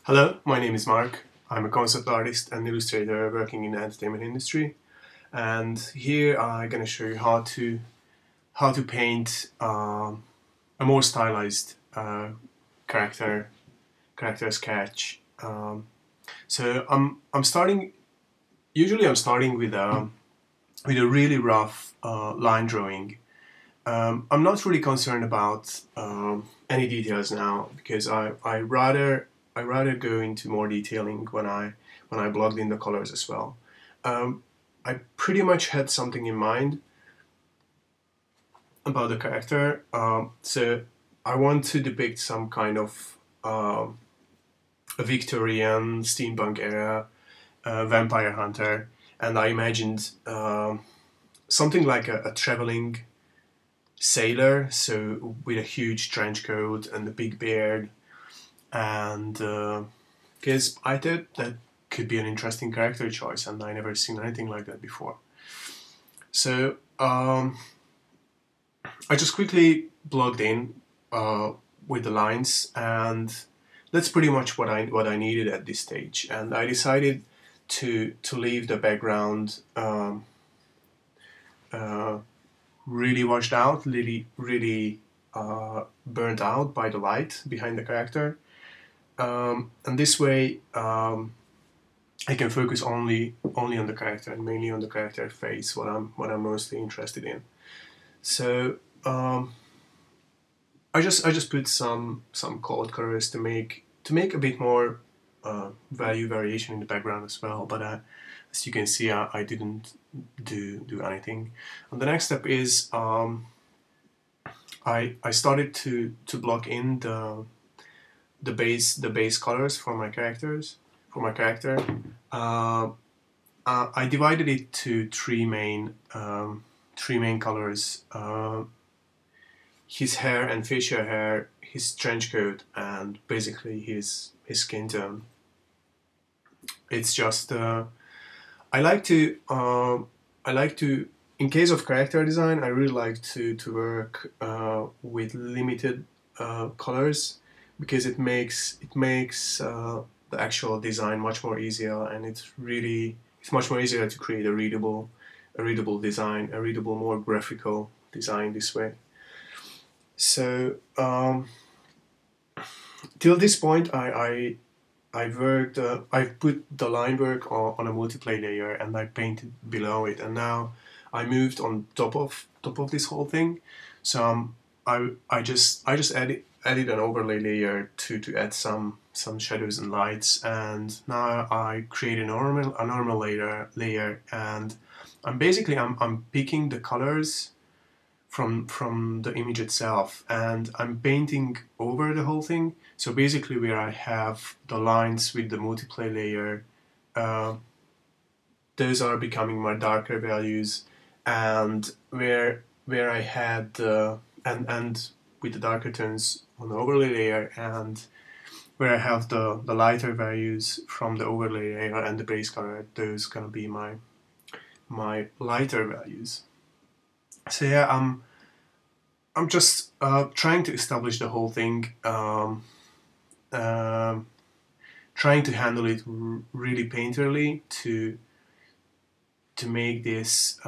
Hello, my name is Mark. I'm a concept artist and illustrator working in the entertainment industry, and here I'm gonna show you how to paint a more stylized character sketch. So I'm starting. Usually, I'm starting with a really rough line drawing. I'm not really concerned about any details now because I rather go into more detailing when I blogged in the colors as well. Um, I pretty much had something in mind about the character, so I want to depict some kind of a Victorian steampunk era vampire hunter, and I imagined something like a traveling sailor, so with a huge trench coat and a big beard, and because I thought that could be an interesting character choice, and I never seen anything like that before. So I just quickly plugged in uh, with the lines, and that's pretty much what I needed at this stage. And I decided to leave the background uh, really washed out, really burnt out by the light behind the character. And this way, I can focus only on the character and mainly on the character face, what I'm mostly interested in. So I just put some cold colors to make a bit more value variation in the background as well. But as you can see, I didn't do anything. And the next step is I started to block in the base colors for my character. Uh, I divided it to three main colors: his hair and facial hair, his trench coat, and basically his skin tone. It's just I like to I like to in case of character design, I really like to work with limited colors because it makes the actual design much more easier, and it's much more easier to create a readable design, a readable, more graphical design this way. So till this point, I've put the line work on a multiply layer, and I painted below it, and now I moved on top of this whole thing. So I just added an overlay layer to add some shadows and lights, and now I create a normal layer, and I'm picking the colors from the image itself, and I'm painting over the whole thing. So basically, where I have the lines with the multiply layer, uh, those are becoming my darker values, and where I had and with the darker tones on the overlay layer, and where I have the lighter values from the overlay layer and the base color, those gonna be my lighter values. So yeah, I'm just trying to establish the whole thing, um, trying to handle it really painterly to make this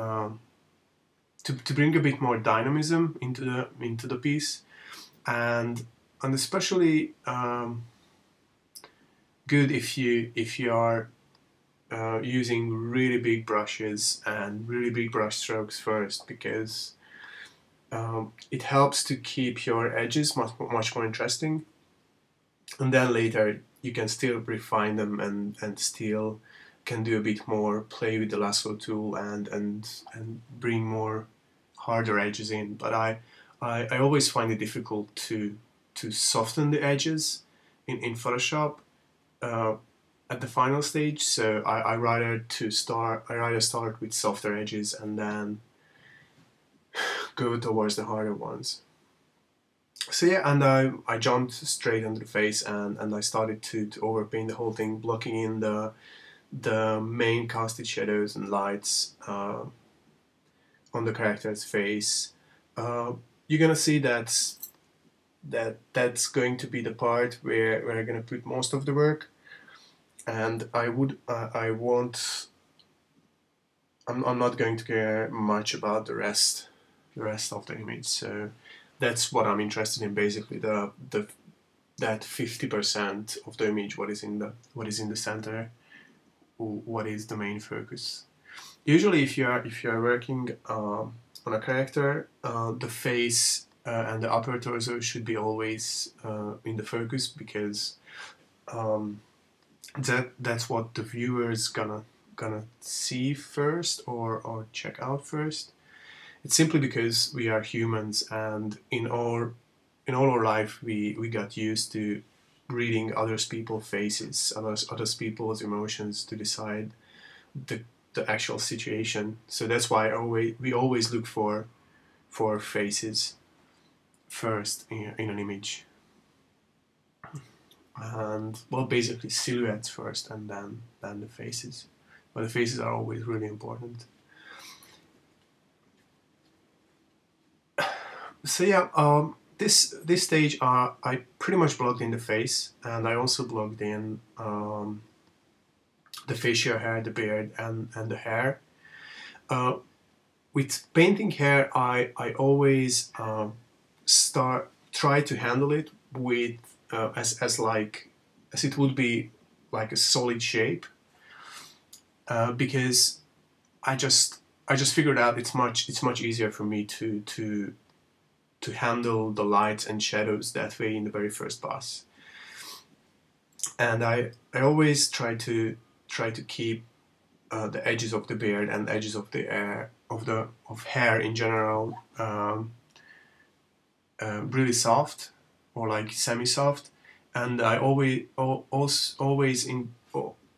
to bring a bit more dynamism into the piece, and especially good if you are using really big brushes and really big brush strokes first, because it helps to keep your edges much more interesting, and then later you can still refine them and still can do a bit more play with the lasso tool and bring more harder edges in. But I always find it difficult to soften the edges in Photoshop uh, at the final stage. So I rather start with softer edges and then go towards the harder ones. So yeah, and I jumped straight into the face, and I started to overpaint the whole thing, blocking in the main casted shadows and lights on the character's face. Uh, you're gonna see that that's going to be the part where I'm gonna put most of the work, and I won't. I'm not going to care much about the rest of the image. So that's what I'm interested in, basically the that 50% of the image, what is in the center, what is the main focus. Usually, if you are working on a character, the face and the upper torso should be always in the focus, because um, that's what the viewer's gonna see first, or check out first. It's simply because we are humans, and in all our life we got used to reading others people's faces, others people's emotions to decide the the actual situation. So that's why we always look for faces first in an image, and well, basically silhouettes first, and then the faces. But the faces are always really important. So yeah, this stage, I pretty much blocked in the face, and I also blocked in the facial hair, the beard, and the hair. Uh, with painting hair, I always try to handle it with as it would be like a solid shape, because I just I just figured out it's much easier for me to handle the lights and shadows that way in the very first pass. And I always try to keep the edges of the beard and edges of the hair of hair in general, really soft, or like semi-soft. And I always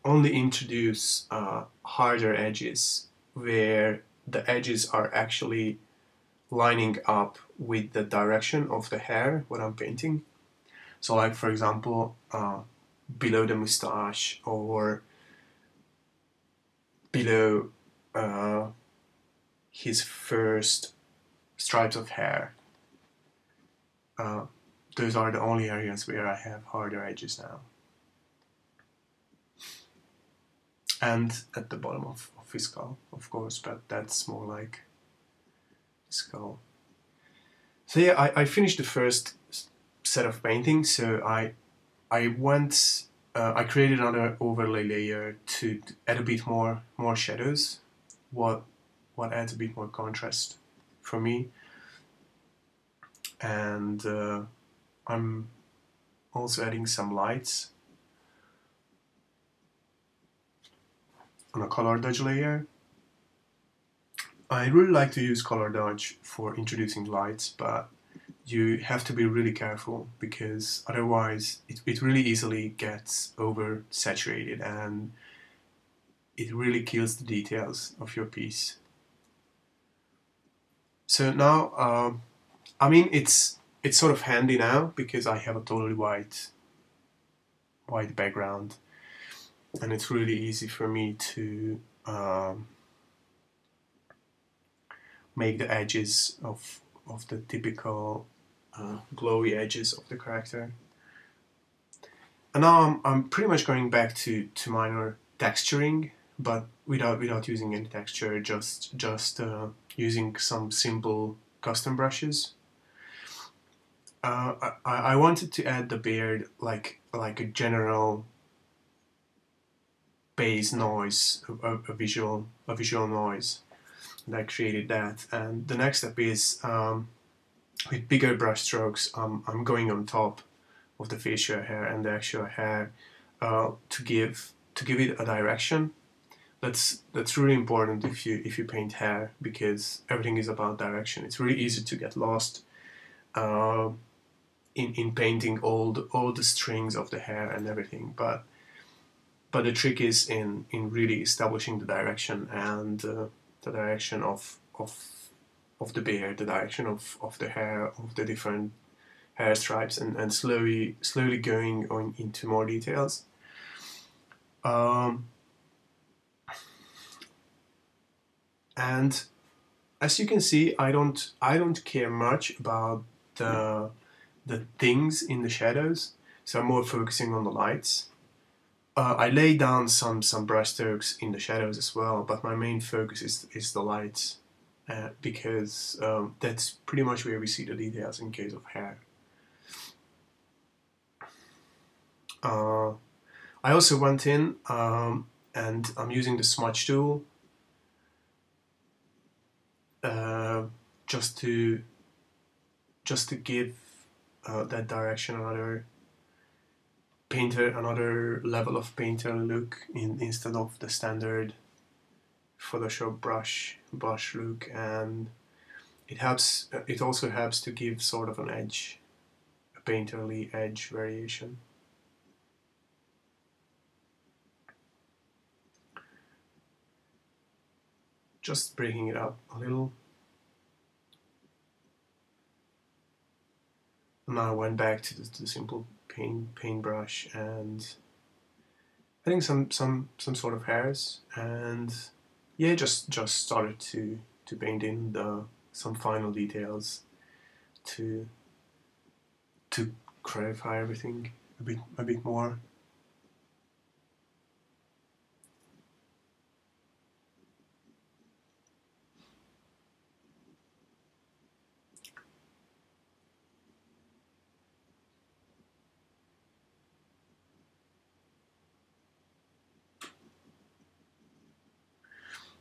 only introduce harder edges where the edges are actually lining up with the direction of the hair what I'm painting. So, like for example, below the mustache, or below uh, his first stripes of hair. Uh, those are the only areas where I have harder edges now. And at the bottom of his skull, of course, but that's more like skull. So yeah, I finished the first set of painting. So I created another overlay layer to add a bit more shadows, what adds a bit more contrast for me. And I'm also adding some lights on a color dodge layer. I really like to use color dodge for introducing lights, but you have to be really careful, because otherwise it really easily gets oversaturated, and it really kills the details of your piece. So now, I mean, it's sort of handy now because I have a totally white background, and it's really easy for me to make the edges of the typical glowy edges of the character. And now I'm pretty much going back to minor texturing, but without using any texture, just using some simple custom brushes. I wanted to add the beard like a general bass noise, a visual noise, and I created that. And the next step is, with bigger brush strokes, I'm going on top of the facial hair and the actual hair, to give it a direction. That's really important if you paint hair, because everything is about direction. It's really easy to get lost in painting all the strings of the hair and everything, but the trick is in really establishing the direction, and the direction of the beard, the direction of the hair, of the different hair stripes, and slowly going on into more details. Um, and as you can see, I don't care much about the the things in the shadows, so I'm more focusing on the lights. I lay down some brush strokes in the shadows as well, but my main focus is the lights, because that's pretty much where we see the details in case of hair. I also went in and I'm using the smudge tool just to give that direction another level of painter look instead of the standard Photoshop brush look, and it helps. It also helps to give sort of an edge, a painterly edge variation. Just breaking it up a little. And now I went back to the simple paintbrush and adding some sort of hairs, and yeah, just started to paint in some final details to clarify everything a bit more.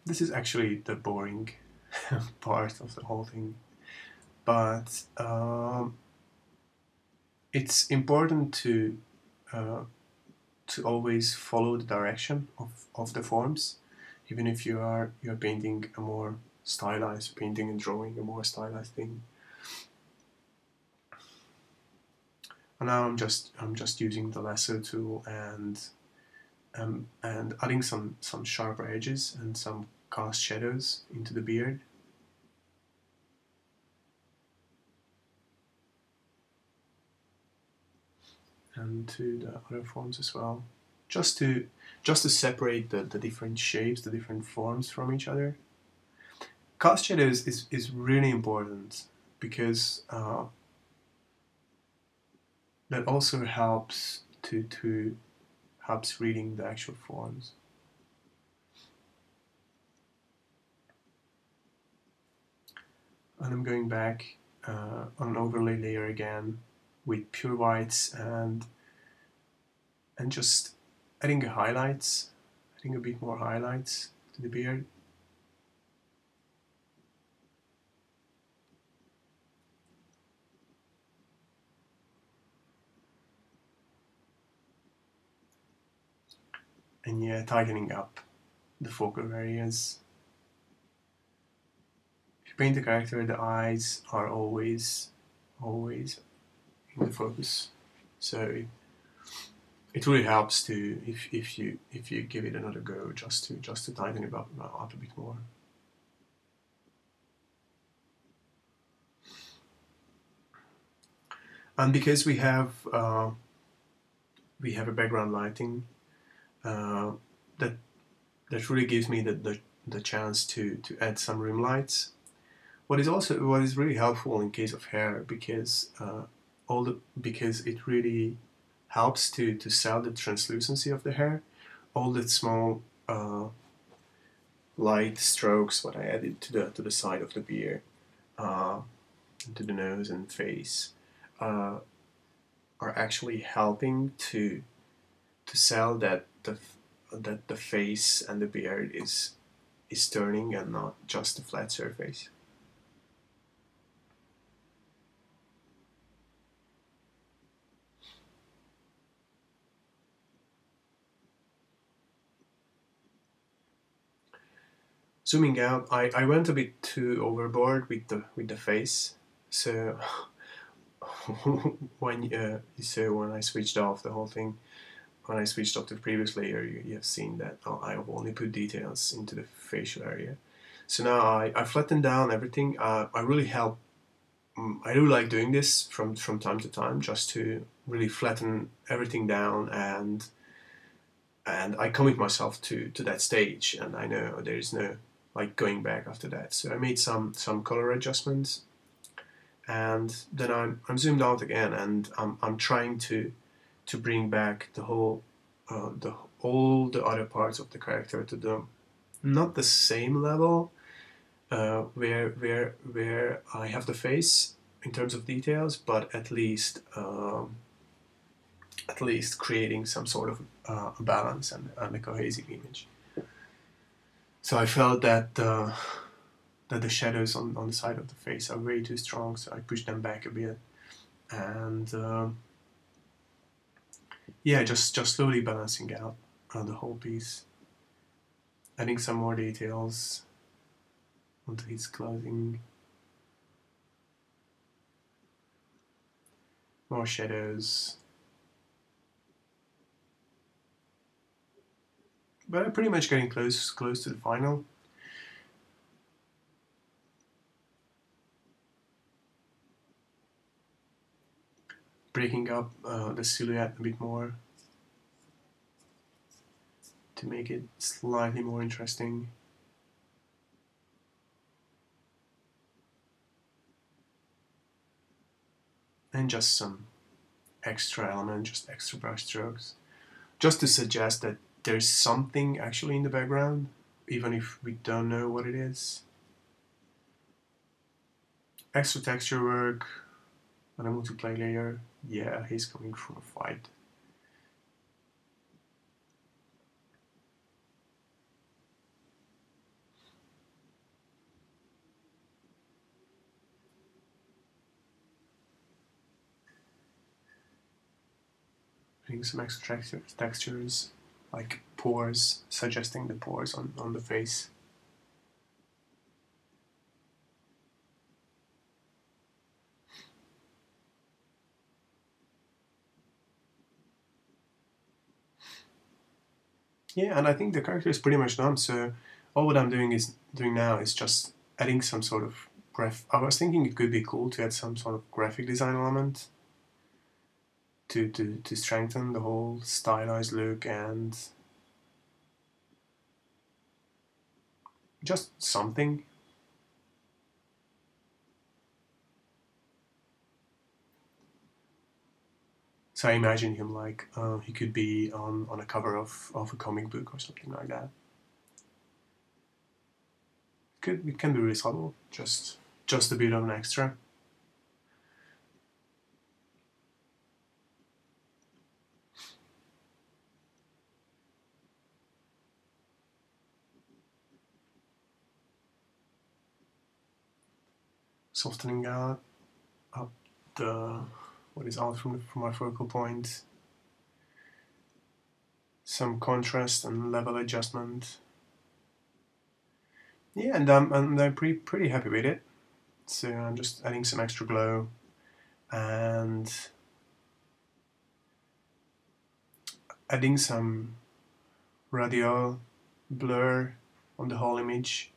This is actually the boring part of the whole thing, but it's important to always follow the direction of the forms, even if you're painting a more stylized painting and drawing a more stylized thing. And now I'm just using the lasso tool and adding some sharper edges and some cast shadows into the beard. And to the other forms as well, just to separate the different shapes, the different forms from each other. Cast shadows is really important because that also helps to helps reading the actual forms. And I'm going back on an overlay layer again with pure whites and just adding highlights, adding a bit more highlights to the beard. And yeah, tightening up the focal areas. If you paint a character, the eyes are always in the focus. So it really helps to if you give it another go, just to tighten it up a bit more. And because we have a background lighting, that really gives me the chance to add some rim lights. What is really helpful in case of hair, because because it really helps to sell the translucency of the hair. All the small light strokes what I added to the side of the beard, to the nose and face, are actually helping to sell that the face and the beard is turning and not just a flat surface. Zooming out, I went a bit too overboard with the face. So when I switched off the whole thing, when I switched off the previous layer, you have seen that I have only put details into the facial area. So now I flattened down everything. I really like doing this from time to time, just to really flatten everything down, and I commit myself to that stage, and I know there is no like going back after that. So I made some color adjustments, and then I'm zoomed out again, and I'm trying to bring back the whole the all the other parts of the character to the not the same level where I have the face in terms of details, but at least creating some sort of balance and a cohesive image. So I felt that the shadows on the side of the face are way too strong, so I pushed them back a bit, and yeah, just slowly balancing out the whole piece, adding some more details onto his clothing, more shadows. But I'm pretty much getting close to the final. Breaking up the silhouette a bit more to make it slightly more interesting. And just some extra element, just extra brush strokes, just to suggest that there's something actually in the background, even if we don't know what it is. Extra texture work on a multiplayer layer. Yeah, he's coming from a fight. Putting some extra textures, like pores, suggesting the pores on the face. Yeah, and I think the character is pretty much done, so all what I'm doing now is just adding some sort of I was thinking it could be cool to add some sort of graphic design element to strengthen the whole stylized look, and just something. So I imagine him like he could be on a cover of a comic book or something like that. It can be really subtle, just a bit of an extra. Softening out up the what is out from my focal point. Some contrast and level adjustment. Yeah, and I'm pretty happy with it. So I'm just adding some extra glow and adding some radial blur on the whole image.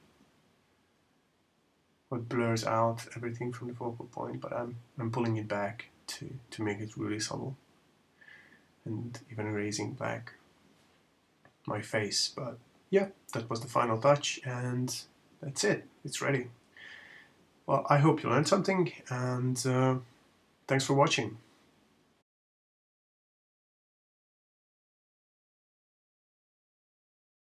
What blurs out everything from the focal point, but I'm pulling it back to make it really subtle, and even erasing back my face. But yeah, that was the final touch, and that's it. It's ready. Well, I hope you learned something, and thanks for watching.